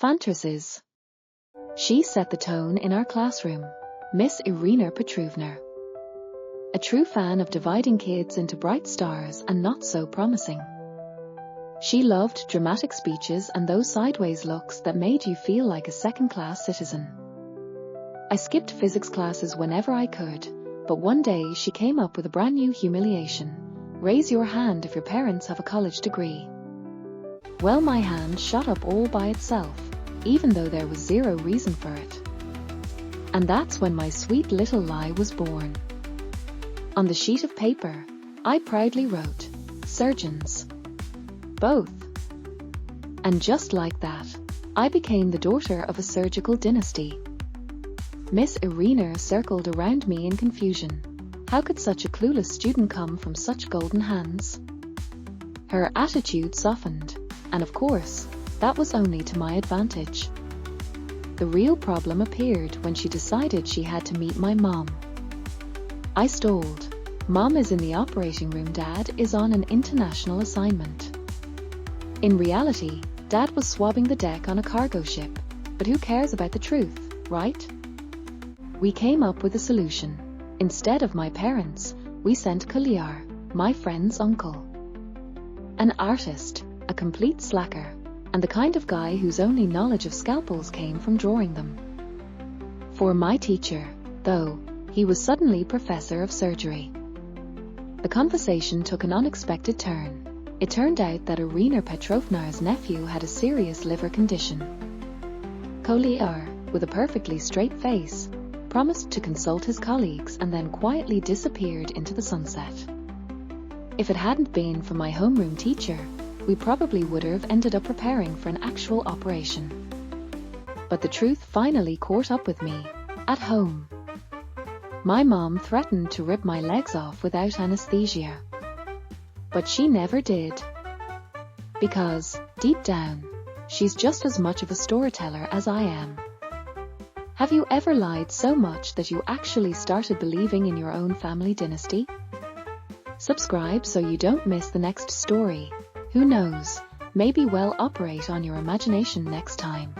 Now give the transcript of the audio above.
Fantasies. She set the tone in our classroom, Miss Irina Petrovna. A true fan of dividing kids into bright stars and not so promising. She loved dramatic speeches and those sideways looks that made you feel like a second-class citizen. I skipped physics classes whenever I could, but one day she came up with a brand new humiliation. Raise your hand if your parents have a college degree. Well, my hand shot up all by itself, even though there was zero reason for it. And that's when my sweet little lie was born. On the sheet of paper, I proudly wrote, surgeons. Both. And just like that, I became the daughter of a surgical dynasty. Miss Irina circled around me in confusion. How could such a clueless student come from such golden hands? Her attitude softened, and of course, that was only to my advantage. The real problem appeared when she decided she had to meet my mom. I stalled. Mom is in the operating room, Dad is on an international assignment. In reality, Dad was swabbing the deck on a cargo ship, but who cares about the truth, right? We came up with a solution. Instead of my parents, we sent Kuliar, my friend's uncle. An artist, a complete slacker, and the kind of guy whose only knowledge of scalpels came from drawing them. For my teacher, though, he was suddenly professor of surgery. The conversation took an unexpected turn. It turned out that Irina Petrovna's nephew had a serious liver condition. Kuliar, with a perfectly straight face, promised to consult his colleagues and then quietly disappeared into the sunset. If it hadn't been for my homeroom teacher, we probably would have ended up preparing for an actual operation. But the truth finally caught up with me, at home. My mom threatened to rip my legs off without anesthesia. But she never did. Because, deep down, she's just as much of a storyteller as I am. Have you ever lied so much that you actually started believing in your own family dynasty? Subscribe so you don't miss the next story. Who knows, maybe we'll operate on your imagination next time.